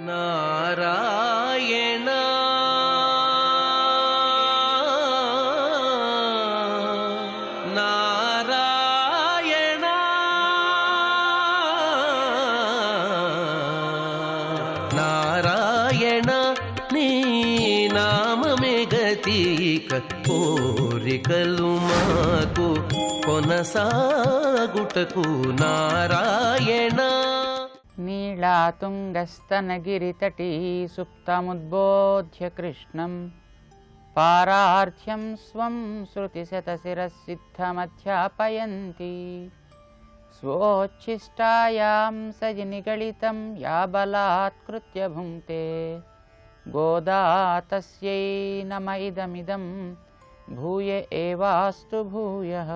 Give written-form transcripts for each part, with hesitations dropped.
నారాయణ నారాయణ నారాయణ నీ నామమే గతిక కోరికలు మాకు కొనసాగుటకు నారాయణ. నీళాతుంగస్తనగిరితటీ సుప్తముద్బోధ్య కృష్ణం పారార్థ్యం స్వం శృతిశతశిరసిద్ధమధ్యాపయంతి స్వోచ్ఛిష్టాయాం సజనిగళితం యా బలాత్కృత్య భుంక్తే గోదా తస్యై నమ ఇదమిదం భూయ ఏవాస్తు భూయః.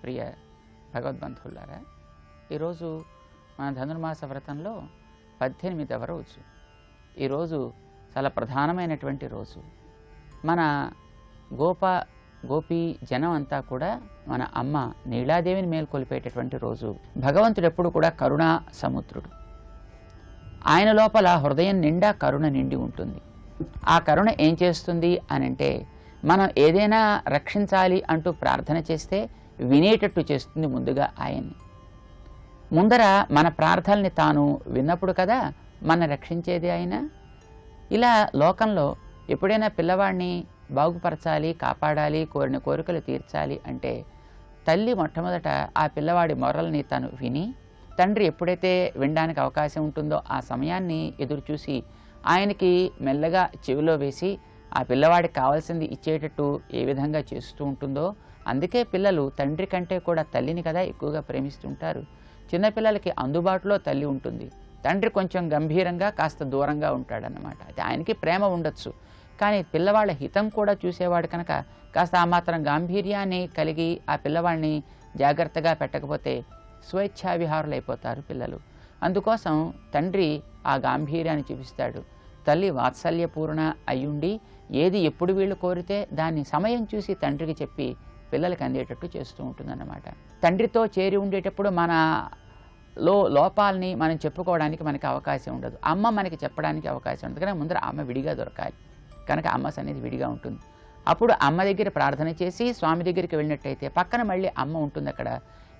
ప్రియ భగవద్బంధువులారా, ఈరోజు మన ధనుర్మాస వ్రతంలో 18వ రోజు. ఈరోజు చాలా ప్రధానమైనటువంటి రోజు. మన గోపీ జనం అంతా కూడా మన అమ్మ నీలాదేవిని మేల్కొల్పేటటువంటి రోజు. భగవంతుడు ఎప్పుడు కూడా కరుణా సముద్రుడు. ఆయన లోపల హృదయం నిండా కరుణ నిండి ఉంటుంది. ఆ కరుణ ఏం చేస్తుంది అనంటే, మనం ఏదైనా రక్షించాలి అంటూ ప్రార్థన చేస్తే వినేటట్టు చేస్తుంది ముందుగా ఆయన్ని. ముందర మన ప్రార్థనల్ని తాను విన్నప్పుడు కదా మన రక్షించేది ఆయన. ఇలా లోకంలో ఎప్పుడైనా పిల్లవాడిని బాగుపరచాలి, కాపాడాలి, కోరిన కోరికలు తీర్చాలి అంటే తల్లి మొట్టమొదట ఆ పిల్లవాడి మొరల్ని తను విని, తండ్రి ఎప్పుడైతే వినడానికి అవకాశం ఉంటుందో ఆ సమయాన్ని ఎదురు చూసి ఆయనకి మెల్లగా చెవిలో వేసి ఆ పిల్లవాడికి కావాల్సింది ఇచ్చేటట్టు ఏ విధంగా చేస్తూ ఉంటుందో, అందుకే పిల్లలు తండ్రి కంటే కూడా తల్లిని కదా ఎక్కువగా ప్రేమిస్తుంటారు. చిన్నపిల్లలకి అందుబాటులో తల్లి ఉంటుంది, తండ్రి కొంచెం గంభీరంగా కాస్త దూరంగా ఉంటాడనమాట. అయితే ఆయనకి ప్రేమ ఉండొచ్చు, కానీ పిల్లవాళ్ళ హితం కూడా చూసేవాడు కనుక కాస్త ఆ మాత్రం గాంభీర్యాన్ని కలిగి ఆ పిల్లవాడిని జాగ్రత్తగా పెట్టకపోతే స్వేచ్ఛావిహారులు అయిపోతారు పిల్లలు. అందుకోసం తండ్రి ఆ గాంభీర్యాన్ని చూపిస్తాడు. తల్లి వాత్సల్యపూర్ణ అయ్యుండి ఏది ఎప్పుడు వీళ్ళు కోరితే దాన్ని సమయం చూసి తండ్రికి చెప్పి పిల్లలకి అందేటట్టు చేస్తూ ఉంటుందన్నమాట. తండ్రితో చేరి ఉండేటప్పుడు మన లోపాలని మనం చెప్పుకోవడానికి మనకి అవకాశం ఉండదు. అమ్మ మనకి చెప్పడానికి అవకాశం ఉండదు, కానీ ముందర అమ్మ విడిగా దొరకాలి కనుక అమ్మ సన్నిధి విడిగా ఉంటుంది. అప్పుడు అమ్మ దగ్గర ప్రార్థన చేసి స్వామి దగ్గరికి వెళ్ళినట్టయితే పక్కన మళ్ళీ అమ్మ ఉంటుంది అక్కడ.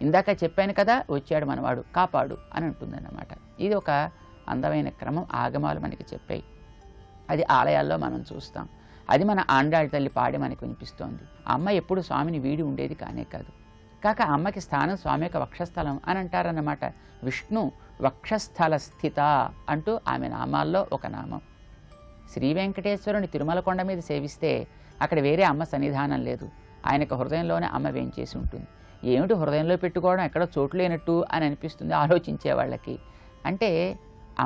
ఇందాక చెప్పాను కదా, వచ్చాడు మనవాడు కాపాడు అని ఉంటుందన్నమాట. ఇది ఒక అందమైన క్రమం ఆగమాలు మనకి చెప్పాయి. అది ఆలయాల్లో మనం చూస్తాం. అది మన ఆండాళ్ళ తల్లి పాడి మనకు వినిపిస్తోంది. అమ్మ ఎప్పుడు స్వామిని వీడి ఉండేది కానే కాదు. కాక అమ్మకి స్థానం స్వామి యొక్క వక్షస్థలం అని అంటారన్నమాట. విష్ణు వక్షస్థల స్థిత అంటూ ఆమె నామాల్లో ఒక నామం. శ్రీ వెంకటేశ్వరుని తిరుమల కొండ మీద సేవిస్తే అక్కడ వేరే అమ్మ సన్నిధానం లేదు, ఆయనకు హృదయంలోనే అమ్మ వేంచేసి ఉంటుంది. ఏమిటి హృదయంలో పెట్టుకోవడం, ఎక్కడ చోటు లేనట్టు అని అనిపిస్తుంది ఆలోచించే వాళ్ళకి. అంటే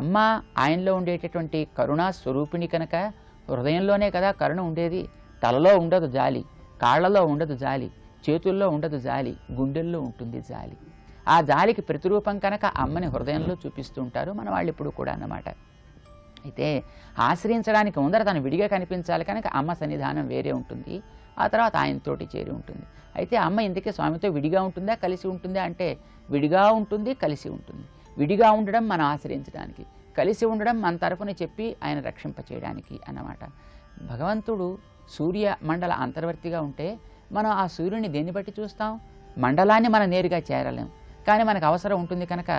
అమ్మ ఆయనలో ఉండేటటువంటి కరుణా స్వరూపిణి కనుక హృదయంలోనే కదా కరుణ ఉండేది. తలలో ఉండదు జాలి, కాళ్లలో ఉండదు జాలి, చేతుల్లో ఉండదు జాలి, గుండెల్లో ఉంటుంది జాలి. ఆ జాలికి ప్రతిరూపం కనుక అమ్మని హృదయంలో చూపిస్తూ ఉంటారు మన వాళ్ళు ఇప్పుడు కూడా అన్నమాట. అయితే ఆశ్రయించడానికి ముందర తను విడిగా కనిపించాలి కనుక అమ్మ సన్నిధానం వేరే ఉంటుంది, ఆ తర్వాత ఆయనతోటి చేరి ఉంటుంది. అయితే అమ్మ ఇందుకే స్వామితో విడిగా ఉంటుందా కలిసి ఉంటుందా అంటే విడిగా ఉంటుంది, కలిసి ఉంటుంది. విడిగా ఉండడం మనం ఆశ్రయించడానికి, కలిసి ఉండడం మన తరఫున చెప్పి ఆయన రక్షింపచేయడానికి అన్నమాట. భగవంతుడు సూర్య మండల అంతర్వర్తిగా ఉంటే మనం ఆ సూర్యుని దేన్ని బట్టి చూస్తాం? మండలాన్ని మనం నేరుగా చేరలేం, కానీ మనకు అవసరం ఉంటుంది కనుక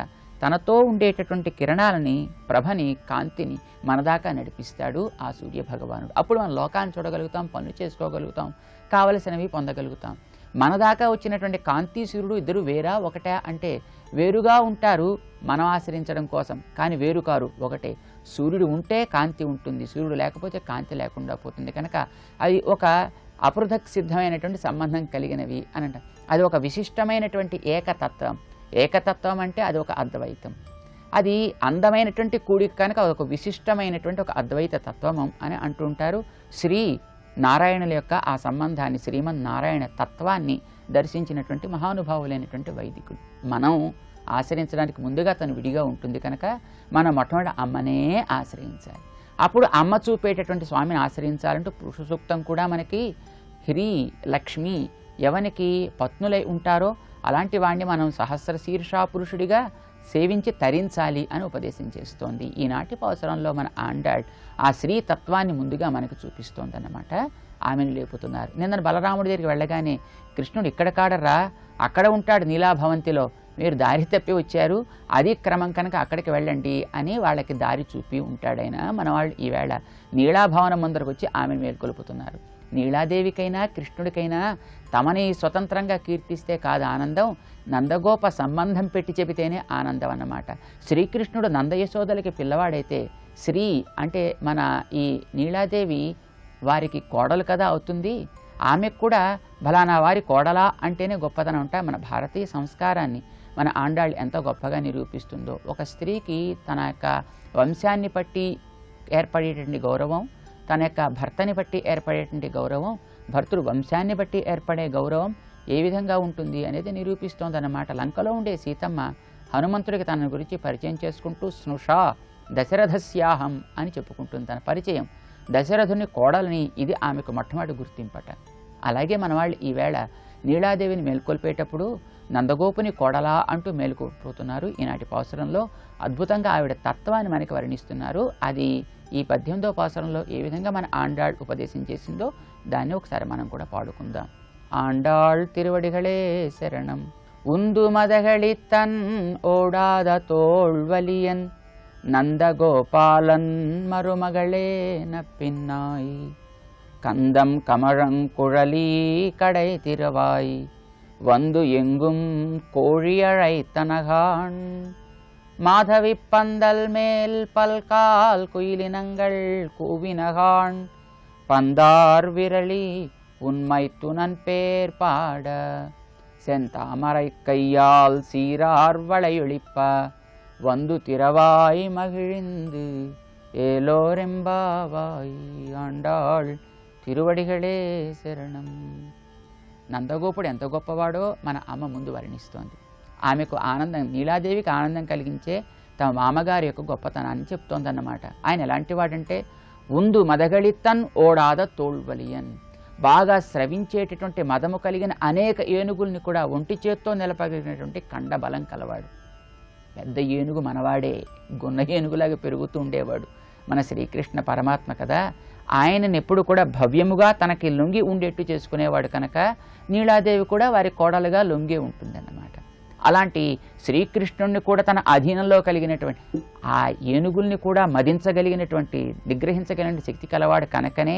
తనతో ఉండేటటువంటి కిరణాలని, ప్రభని, కాంతిని మన దాకా నడిపిస్తాడు ఆ సూర్య భగవానుడు. అప్పుడు మనం లోకాన్ని చూడగలుగుతాం, పనులు చేసుకోగలుగుతాం, కావలసినవి పొందగలుగుతాం. మన దాకా వచ్చినటువంటి కాంతి సూర్యుడు ఇద్దరు వేరా ఒకటే అంటే వేరుగా ఉంటారు మనం ఆశ్రయించడం కోసం, కానీ వేరు కారు ఒకటే. సూర్యుడు ఉంటే కాంతి ఉంటుంది, సూర్యుడు లేకపోతే కాంతి లేకుండా పోతుంది. కనుక అది ఒక అపృథక్ సిద్ధమైనటువంటి సంబంధం కలిగినవి అని అంట. అది ఒక విశిష్టమైనటువంటి ఏకతత్వం. ఏకతత్వం అంటే అది ఒక అద్వైతం. అది అందమైనటువంటి కూడిక కనుక అదొక విశిష్టమైనటువంటి ఒక అద్వైత తత్వము అని అంటుంటారు. శ్రీ నారాయణుల యొక్క ఆ సంబంధాన్ని, శ్రీమన్నారాయణ తత్వాన్ని దర్శించినటువంటి మహానుభావులైనటువంటి వైదికులు. మనం ఆశ్రయించడానికి ముందుగా తను విడిగా ఉంటుంది కనుక మనం మొట్టమొదటి అమ్మనే ఆశ్రయించాలి. అప్పుడు అమ్మ చూపేటటువంటి స్వామిని ఆశ్రయించాలంటూ పురుష సూక్తం కూడా మనకి హ్రీ లక్ష్మి ఎవనికి పత్నులై ఉంటారో అలాంటి వాడిని మనం సహస్ర శీర్ష పురుషుడిగా సేవించి తరించాలి అని ఉపదేశం చేస్తోంది. ఈనాటి పాసురంలో మన ఆండాళ్ ఆ శ్రీ తత్వాన్ని ముందుగా మనకు చూపిస్తోందన్నమాట. ఆమెను లేపుతున్నారు. నిన్న బలరాముడి దగ్గరికి వెళ్ళగానే కృష్ణుడు ఇక్కడ కాడరా, అక్కడ ఉంటాడు నీలాభవంతిలో, మీరు దారి తప్పి వచ్చారు, అది క్రమం కనుక అక్కడికి వెళ్ళండి అని వాళ్ళకి దారి చూపి ఉంటాడైనా. మన వాళ్ళు ఈవేళ నీలాభవనం ముందరకు వచ్చి ఆమెను మేల్కొల్పుతున్నారు. నీలాదేవికైనా కృష్ణుడికైనా తమని స్వతంత్రంగా కీర్తిస్తే కాదు ఆనందం, నందగోప సంబంధం పెట్టి చెబితేనే ఆనందం అన్నమాట. శ్రీకృష్ణుడు నందయశోదలకి పిల్లవాడైతే శ్రీ అంటే మన ఈ నీలాదేవి వారికి కోడలు కదా అవుతుంది. ఆమెకు కూడా ఫలానా వారి కోడలా అంటేనే గొప్పతనం ఉంటాయి. మన భారతీయ సంస్కారాన్ని మన ఆండాళ్ళు ఎంత గొప్పగా నిరూపిస్తుందో. ఒక స్త్రీకి తన యొక్క వంశాన్ని బట్టి ఏర్పడేటువంటి గౌరవం, తన యొక్క భర్తని బట్టి ఏర్పడేటువంటి గౌరవం, భర్తృ వంశాన్ని బట్టి ఏర్పడే గౌరవం ఏ విధంగా ఉంటుంది అనేది నిరూపిస్తోందన్నమాట. లంకలో ఉండే సీతమ్మ హనుమంతుడికి తన గురించి పరిచయం చేసుకుంటూ స్నుషా దశరథస్యాహం అని చెప్పుకుంటుంది. తన పరిచయం దశరథుని కోడలని, ఇది ఆమెకు మొట్టమొదటి గుర్తింపట. అలాగే మన వాళ్ళు ఈవేళ నీలాదేవిని మేల్కొల్పేటప్పుడు నందగోపుని కోడలా అంటూ మేల్కొల్పుతున్నారు. ఈనాటి పాసురంలో అద్భుతంగా ఆవిడ తత్వాన్ని మనకి వర్ణిస్తున్నారు. అది ఈ 18వ పాసురంలో ఏ విధంగా మన ఆండాళ్ ఉపదేశం చేసిందో దాన్ని ఒకసారి మనం కూడా పాడుకుందాం. ఆండాళ్ తిరువడిகளே శరణం. உந்து மதகளித்தன் ஓடாத தோள்வலியன் நந்தகோபாலன் மருமகளே நப்பின்னாய் கந்தம் கமழங்குழலி கடை திறவாய் வந்து எங்கும் கோழியழைத்தனகான் மாதவி பந்தல் மேல் பல்கால் குயிலினங்கள் கூவினகான் பந்தார் விரலி உண்மை துணன் பேர் பாட செந்தாமரை கையால் சீரார் வளையொழிப்ப வந்து திறவாய் மகிழ்ந்து ఏలోరెంబావాయి. ఆండాళ్ తిరువడిகளే శరణం. నందగోపుడు ఎంత గొప్పవాడో మన అమ్మ ముందు వర్ణిస్తోంది. ఆమెకు ఆనందం, నీలాదేవికి ఆనందం కలిగించే తమ మామగారి యొక్క గొప్పతనాన్ని చెప్తోందన్నమాట. ఆయన ఎలాంటి వాడంటే ఉందు మదగళిత్తన్ ఓడాద తోళ్వలియన్, బాగా స్రవించేటటువంటి మదము కలిగిన అనేక ఏనుగుల్ని కూడా ఒంటి చేత్తో నిలపగలిగినటువంటి కండబలం కలవాడు. పెద్ద ఏనుగు మనవాడే, గున్న ఏనుగులాగా పెరుగుతూ ఉండేవాడు మన శ్రీకృష్ణ పరమాత్మ కదా. ఆయనని ఎప్పుడు కూడా భవ్యముగా తనకి లొంగి ఉండేట్టు చేసుకునేవాడు కనుక నీలాదేవి కూడా వారి కోడలుగా లొంగే ఉంటుందన్నమాట. అలాంటి శ్రీకృష్ణుడిని కూడా తన అధీనంలో కలిగినటువంటి ఆ ఏనుగుల్ని కూడా మదించగలిగినటువంటి, నిగ్రహించగలిగిన శక్తి కలవాడు కనుకనే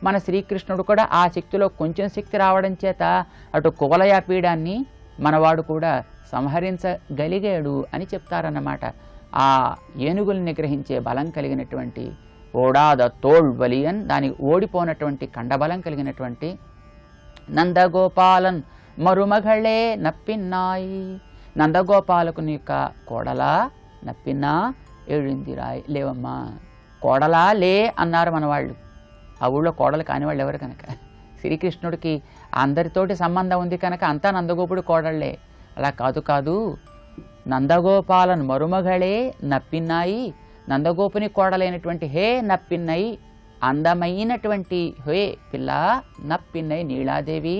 మన శ్రీకృష్ణుడు కూడా ఆ శక్తిలో కొంచెం శక్తి రావడం చేత అటు కువలయాపీడాన్ని మనవాడు కూడా సంహరించగలిగాడు అని చెప్తారన్నమాట. ఆ ఏనుగుల్ని నిగ్రహించే బలం కలిగినటువంటి ఓడాద తోళ్వలియన్, దానికి ఓడిపోనటువంటి కండబలం కలిగినటువంటి నందగోపాలన్ మరుమగళే నప్పిన్నాయి. నందగోపాలకుని యొక్క కోడలా నప్పిన్నా ఏడిందిరాయ్, లేవమ్మా కోడలా లే అన్నారు మన వాళ్ళు. ఆ ఊళ్ళో కోడలు కాని వాళ్ళు ఎవరు కనుక శ్రీకృష్ణుడికి అందరితోటి సంబంధం ఉంది కనుక అంతా నందగోపుడు కోడళ్లే. అలా కాదు, నందగోపాలన్ మరుమగళే నప్పిన్నాయి, నందగోపుని కోడలైనటువంటి హే నప్పిన్నై, అందమైనటువంటి హే పిల్ల నప్పిన్నై నీలాదేవి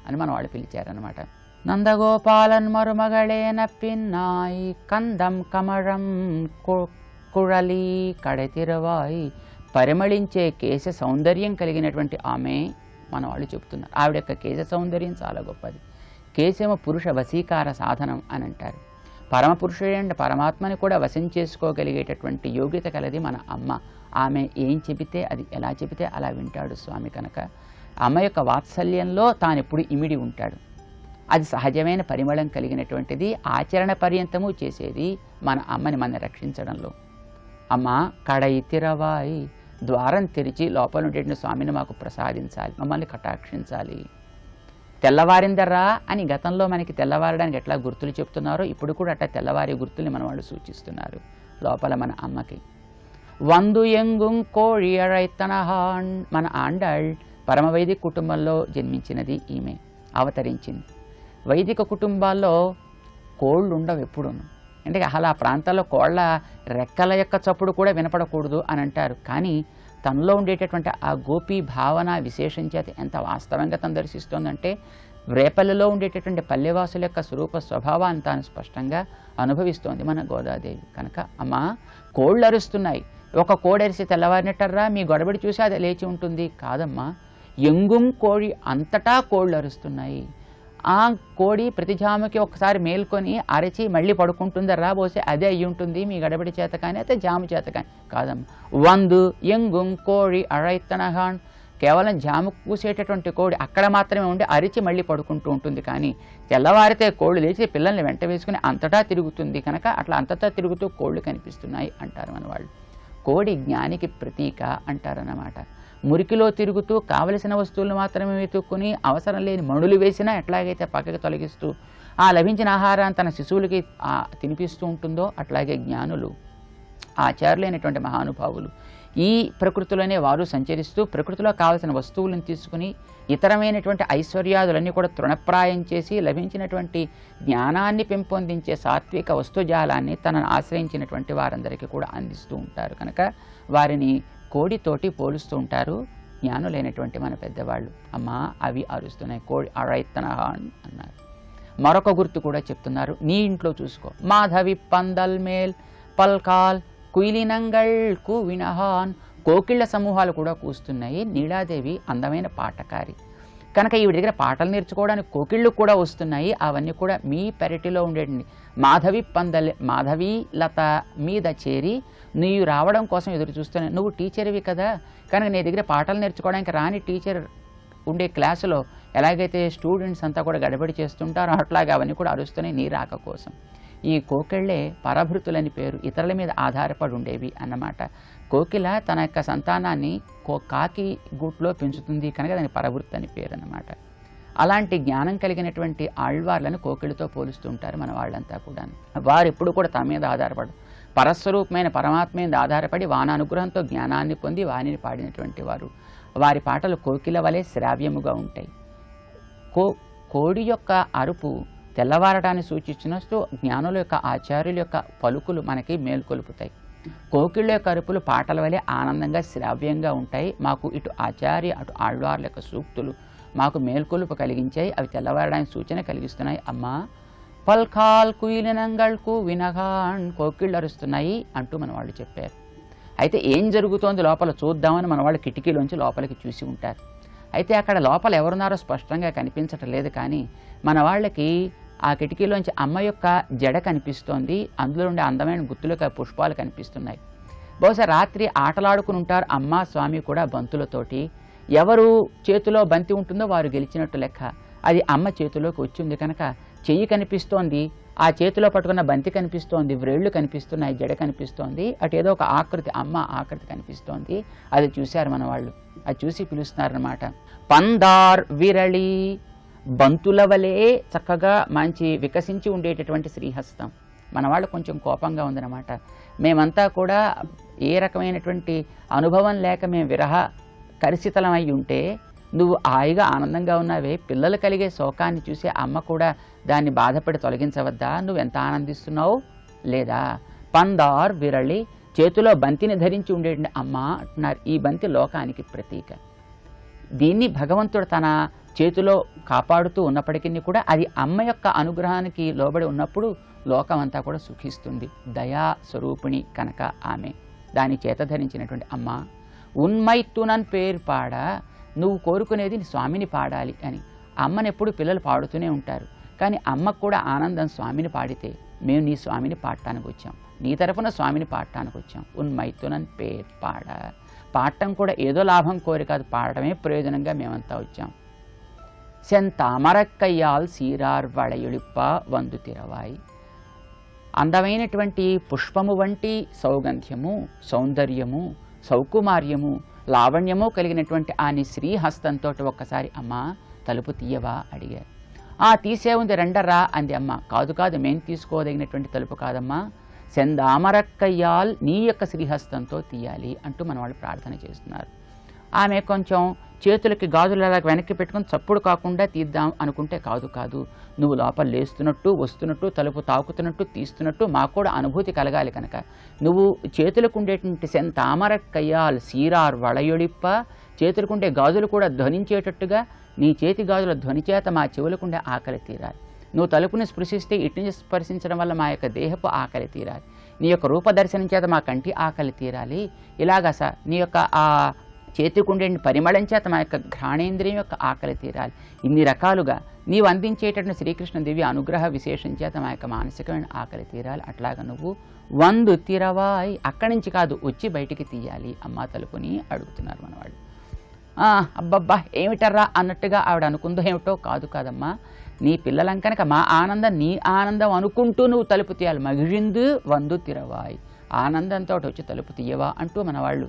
అని మన వాళ్ళు పిలిచారనమాట. నందగోపాలన్ మరుమగళే నప్పిన్నాయి కందం కమళం కుళలి కడతిరవాయి, పరిమళించే కేశ సౌందర్యం కలిగినటువంటి ఆమె మన వాళ్ళు చెబుతున్నారు. ఆవిడ యొక్క కేశ సౌందర్యం చాలా గొప్పది. కేశము పురుష వశీకార సాధనం అని అంటారు. పరమపురుషుడైన పరమాత్మని కూడా వశం చేసుకోగలిగేటటువంటి యోగ్యత కలది మన అమ్మ. ఆమె ఏం చెబితే అది, ఎలా చెబితే అలా వింటాడు స్వామి కనుక అమ్మ యొక్క వాత్సల్యంలో తానెప్పుడు ఇమిడి ఉంటాడు. అది సహజమైన పరిమళం కలిగినటువంటిది, ఆచరణ పర్యంతము చేసేది మన అమ్మని మన రక్షించడంలో. అమ్మ కడై తిరవాయి, ద్వారం తెరిచి లోపల ఉండేటువంటి స్వామిని మాకు ప్రసాదించాలి, మమ్మల్ని కటాక్షించాలి. తెల్లవారిందర్రా అని గతంలో మనకి తెల్లవారడానికి ఎట్లా గుర్తులు చెప్తున్నారో ఇప్పుడు కూడా అట్లా తెల్లవారి గుర్తుల్ని మన వాళ్ళు సూచిస్తున్నారు లోపల మన అమ్మకి. వందు ఎంగుం కోళి అழைத்தனகான், మన ఆండాళ్ పరమ వైదిక కుటుంబంలో జన్మించినది ఈమె, అవతరించింది. వైదిక కుటుంబాల్లో కోళ్ళు ఉండవు ఎప్పుడూను. అంటే అలా ఆ ప్రాంతాల్లో కోళ్ళ రెక్కల యొక్క చప్పుడు కూడా వినపడకూడదు అని అంటారు. కానీ తనలో ఉండేటటువంటి ఆ గోపీ భావన విశేషం చేత ఎంత వాస్తవంగా తను దర్శిస్తోందంటే రేపల్లిలో ఉండేటటువంటి పల్లెవాసుల యొక్క స్వరూప స్వభావాన్ని తాను స్పష్టంగా అనుభవిస్తోంది మన గోదాదేవి. కనుక అమ్మా, కోళ్ళు అరుస్తున్నాయి, ఒక కోడరిసి తెల్లవారినట్టర్రా మీ గొడబడి చూసి అది లేచి ఉంటుంది కాదమ్మా, ఎంగుం కోడి అంతటా కోళ్ళు అరుస్తున్నాయి. ఆ కోడి ప్రతి జాముకి ఒకసారి మేల్కొని అరచి మళ్ళీ పడుకుంటుందర్రా బోసే అదే అయ్యి ఉంటుంది మీ గడబడి చేత కానీ అయితే జాము చేత కానీ కాదమ్మా. వందు ఎంగుం కోడి అరైతనహాన్, కేవలం జాము కూసేటటువంటి కోడి అక్కడ మాత్రమే ఉండి అరిచి మళ్ళీ పడుకుంటూ ఉంటుంది, కానీ తెల్లవారితే కోళ్ళు లేచి పిల్లల్ని వెంట వేసుకుని అంతటా తిరుగుతుంది. కనుక అట్లా అంతటా తిరుగుతూ కోళ్ళు కనిపిస్తున్నాయి అంటారు మన వాళ్ళు. కోడి జ్ఞానికి ప్రతీక అంటారన్నమాట. మురికిలో తిరుగుతూ కావలసిన వస్తువులను మాత్రమే వెతుక్కుని అవసరం లేని మణులు వేసినా ఎట్లాగైతే పక్కకి తొలగిస్తూ ఆ లభించిన ఆహారాన్ని తన శిశువులకి తినిపిస్తూ ఉంటుందో అట్లాగే జ్ఞానులు, ఆచార్యులైనటువంటి మహానుభావులు ఈ ప్రకృతిలోనే వారు సంచరిస్తూ ప్రకృతిలో కావలసిన వస్తువులను తీసుకుని ఇతరమైనటువంటి ఐశ్వర్యాదులన్నీ కూడా తృణప్రాయం చేసి లభించినటువంటి జ్ఞానాన్ని పెంపొందించే సాత్విక వస్తుజాలాన్ని తనను ఆశ్రయించినటువంటి వారందరికీ కూడా అందిస్తూ ఉంటారు. కనుక వారిని కోడితోటి పోలుస్తూ ఉంటారు జ్ఞానులైనటువంటి మన పెద్దవాళ్ళు. అమ్మా అవి అరుస్తున్నాయి, కోడి అరైతనహాన్ అన్నారు. మరొక గుర్తు కూడా చెప్తున్నారు, నీ ఇంట్లో చూసుకో, మాధవి పందల్ మేల్ పల్కాల్ కుయిలినంగల్ కువినహాన్, కోకిళ్ల సమూహాలు కూడా కూస్తున్నాయి. నీలాదేవి అందమైన పాటకారి కనుక ఈవిడ దగ్గర పాటలు నేర్చుకోవడానికి కోకిళ్ళు కూడా వస్తున్నాయి. అవన్నీ కూడా మీ పెరటిలో ఉండేటండి మాధవి పందల్, మాధవి లత మీద చేరి నీవు రావడం కోసం ఎదురు చూస్తున్నాయి. నువ్వు టీచర్వి కదా, కనుక నీ దగ్గర పాటలు నేర్చుకోవడానికి రాని టీచర్ ఉండే క్లాసులో ఎలాగైతే స్టూడెంట్స్ అంతా కూడా గడబడి చేస్తుంటారో అట్లాగే అవన్నీ కూడా అరుస్తున్నాయి నీ రాక కోసం. ఈ కోకిళ్ళే పరభృతులని పేరు, ఇతరుల మీద ఆధారపడి ఉండేవి అన్నమాట. కోకిల తన యొక్క సంతానాన్ని కాకి గూట్లో పెంచుతుంది కనుక దాని పరభృత్ అని పేరు అన్నమాట. అలాంటి జ్ఞానం కలిగినటువంటి ఆళ్వార్లను కోకిళ్ళతో పోలుస్తూ ఉంటారు మన వాళ్ళంతా కూడా. వారు ఎప్పుడు కూడా తమ మీద ఆధారపడు, పరస్వరూపమైన పరమాత్మ మీద ఆధారపడి వాన అనుగ్రహంతో జ్ఞానాన్ని పొంది వాణిని పాడినటువంటి వారు. వారి పాటలు కోకిల వలె శ్రావ్యముగా ఉంటాయి. కోడి యొక్క అరుపు తెల్లవారటాన్ని సూచించినస్తూ జ్ఞానుల యొక్క ఆచార్యుల యొక్క పలుకులు మనకి మేల్కొలుపుతాయి. కోకిళ్ళ యొక్క అరుపులు పాటల వలె ఆనందంగా శ్రావ్యంగా ఉంటాయి. మాకు ఇటు ఆచార్య అటు ఆళ్వార్ల యొక్క సూక్తులు మాకు మేల్కొలుపు కలిగించాయి, అవి తెల్లవారడానికి సూచన కలిగిస్తున్నాయి. అమ్మా పల్కాల్ కుయిలినంగల్కు వినగాన్, కోకిళ్ళు అరుస్తున్నాయి అంటూ మన వాళ్ళు చెప్పారు. అయితే ఏం జరుగుతోంది లోపల చూద్దామని మన వాళ్ళు కిటికీలోంచి లోపలికి చూసి ఉంటారు. అయితే అక్కడ లోపల ఎవరున్నారో స్పష్టంగా కనిపించటం లేదు, కానీ మన వాళ్ళకి ఆ కిటికీలోంచి అమ్మ యొక్క జడ కనిపిస్తోంది, అందులో ఉండే అందమైన గుత్తులుగా పుష్పాలు కనిపిస్తున్నాయి. బహుశా రాత్రి ఆటలాడుకుని ఉంటారు అమ్మ స్వామి కూడా బంతులతోటి. ఎవరు చేతిలో బంతి ఉంటుందో వారు గెలిచినట్టు లెక్క. అది అమ్మ చేతిలోకి వచ్చింది కనుక చెయ్యి కనిపిస్తోంది, ఆ చేతిలో పట్టుకున్న బంతి కనిపిస్తోంది, వ్రేళ్లు కనిపిస్తున్నాయి, జడ కనిపిస్తోంది, అటు ఏదో ఒక ఆకృతి అమ్మ ఆకృతి కనిపిస్తోంది. అది చూశారు మన వాళ్ళు, అది చూసి పిలుస్తున్నారన్నమాట. పందార్ విరళి, బంతుల వలె చక్కగా మంచి వికసించి ఉండేటటువంటి శ్రీహస్తం. మన వాళ్ళు కొంచెం కోపంగా ఉందన్నమాట. మేమంతా కూడా ఏ రకమైనటువంటి అనుభవం లేక మేము విరహ కరిసితలమై ఉంటే నువ్వు హాయిగా ఆనందంగా ఉన్నావే, పిల్లలు కలిగే శోకాన్ని చూసి అమ్మ కూడా దాన్ని బాధపడి తొలగించవద్దా, నువ్వెంత ఆనందిస్తున్నావు లేదా. పందార్ విరళి, చేతిలో బంతిని ధరించి ఉండేటువంటి అమ్మ అంటున్నారు. ఈ బంతి లోకానికి ప్రతీక. దీన్ని భగవంతుడు తన చేతిలో కాపాడుతూ ఉన్నప్పటికీ కూడా అది అమ్మ యొక్క అనుగ్రహానికి లోబడి ఉన్నప్పుడు లోకమంతా కూడా సుఖిస్తుంది. దయా స్వరూపిణి కనుక ఆమె, దాని చేత ధరించినటువంటి అమ్మ. ఉన్మైతునన్ పేరు పాడ, నువ్వు కోరుకునేది స్వామిని పాడాలి అని. అమ్మని ఎప్పుడు పిల్లలు పాడుతూనే ఉంటారు, కానీ అమ్మకు కూడా ఆనందం స్వామిని పాడితే మేము నీ స్వామిని పాడటానికి వచ్చాం, నీ తరఫున స్వామిని పాడటానికి వచ్చాం. ఉన్మైతునన్ పేరు పాడ, పాడటం కూడా ఏదో లాభం కోరి కాదు, పాడటమే ప్రయోజనంగా మేమంతా వచ్చాం. సెంతామరక్కయ్యాల్ సీరార్ వళయుళిప్ప వందు తిరవాయి, అందమైనటువంటి పుష్పము వంటి సౌగంధ్యము, సౌందర్యము, సౌకుమార్యము, లావణ్యము కలిగినటువంటి ఆ నీ శ్రీహస్తంతో ఒక్కసారి అమ్మ తలుపు తీయవా అడిగారు. తీసే ఉంది రెండరా అంది అమ్మ. కాదు కాదు, మేం తీసుకోదగినటువంటి తలుపు కాదమ్మా, సెందామరక్కయ్యాల్ నీ యొక్క శ్రీహస్తంతో తీయాలి అంటూ మన వాళ్ళు ప్రార్థన చేస్తున్నారు. ఆమె కొంచెం చేతులకి గాజులు అలా వెనక్కి పెట్టుకుని చప్పుడు కాకుండా తీద్దాం అనుకుంటే కాదు కాదు, నువ్వు లోపల లేస్తున్నట్టు వస్తున్నట్టు తలుపు తాకుతున్నట్టు తీస్తున్నట్టు మాకు కూడా అనుభూతి కలగాలి కనుక నువ్వు చేతులకు ఉండేటువంటి సెంతామరక్కయ్యాల్ సీరార్ వళయొళిప్ప, చేతులకుండే గాజులు కూడా ధ్వనించేటట్టుగా నీ చేతి గాజుల ధ్వని చేత మా చెవులకుండే ఆకలి తీరాలి. నువ్వు తలుపుని స్పృశిస్తే ఇటు నుంచి స్పర్శించడం వల్ల మా యొక్క దేహపు ఆకలి తీరాలి. నీ యొక్క రూపదర్శనం చేత మా కంటి ఆకలి తీరాలి. ఇలాగా నీ యొక్క ఆ చేతికుండే పరిమళం చేత మా యొక్క ఘ్రాణేంద్రియం యొక్క ఆకలి తీరాలి. ఇన్ని రకాలుగా నీవు అందించేటటువంటి శ్రీకృష్ణ దివ్య అనుగ్రహ విశేషం చేత మా యొక్క మానసికమైన ఆకలి తీరాలి. అట్లాగా నువ్వు 100 తిరవాయి, అక్కడి నుంచి కాదు వచ్చి బయటికి తీయాలి అమ్మ తలుపుని అడుగుతున్నారు మనవాళ్ళు. అబ్బబ్బా ఏమిటర్రా అన్నట్టుగా ఆవిడ అనుకుందో ఏమిటో కాదమ్మా, నీ పిల్లలం కనుక మా ఆనందం నీ ఆనందం అనుకుంటూ నువ్వు తలుపు తీయాలి. మగిழிందు 100 తిరవాయి, ఆనందంతో వచ్చి తలుపు తీయవా అంటూ మన వాళ్ళు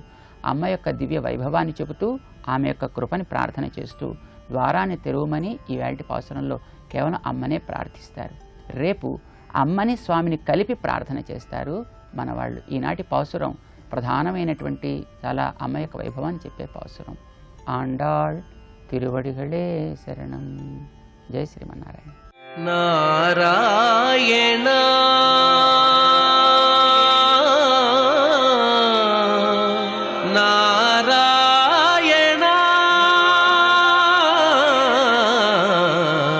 అమ్మ యొక్క దివ్య వైభవాన్ని చెబుతూ ఆమె యొక్క కృపని ప్రార్థన చేస్తూ ద్వారాన్ని తెరవమని ఈవేళ పాసురంలో కేవలం అమ్మనే ప్రార్థిస్తారు. రేపు అమ్మని స్వామిని కలిపి ప్రార్థన చేస్తారు మనవాళ్ళు. ఈనాటి పాసురం ప్రధానమైనటువంటి చాలా అమ్మ యొక్క వైభవాన్ని చెప్పే పాసురం. ఆండాళ్ తిరువడిగళే శరణం. జై శ్రీమన్నారాయణ. నారాయణ